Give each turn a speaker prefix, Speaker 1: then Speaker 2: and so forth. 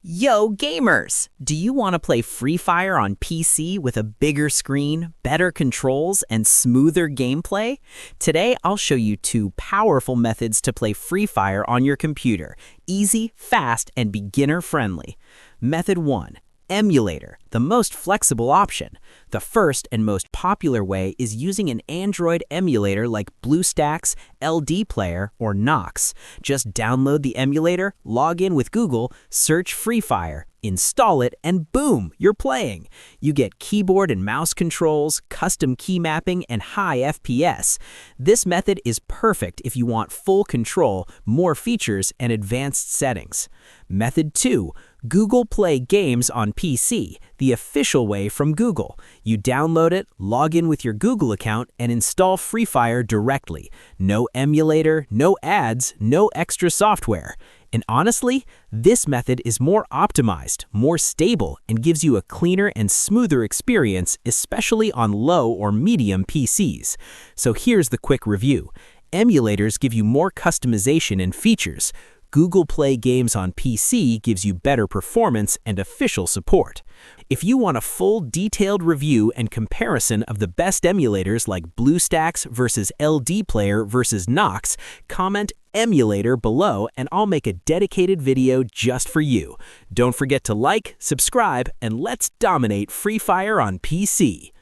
Speaker 1: Yo, gamers! Do you want to play Free Fire on PC with a bigger screen, better controls, and smoother gameplay? Today, I'll show you two powerful methods to play Free Fire on your computer. Easy, fast, and beginner-friendly. Method 1. Emulator, the most flexible option. The first and most popular way is using an Android emulator like BlueStacks, LDPlayer, or Nox. Just download the emulator, log in with Google, search Free Fire, install it, and boom, you're playing. You get keyboard and mouse controls, custom key mapping, and high FPS. This method is perfect if you want full control, more features, and advanced settings. Method 2. Google Play Games on PC, the official way from Google. You download it, log in with your Google account, and install Free Fire directly. No emulator, no ads, no extra software. And honestly, this method is more optimized, more stable, and gives you a cleaner and smoother experience, especially on low or medium PCs. So here's the quick review. Emulators give you more customization and features. Google Play Games on PC gives you better performance and official support. If you want a full detailed review and comparison of the best emulators like BlueStacks versus LDPlayer versus Nox, comment emulator below and I'll make a dedicated video just for you. Don't forget to like, subscribe, and let's dominate Free Fire on PC.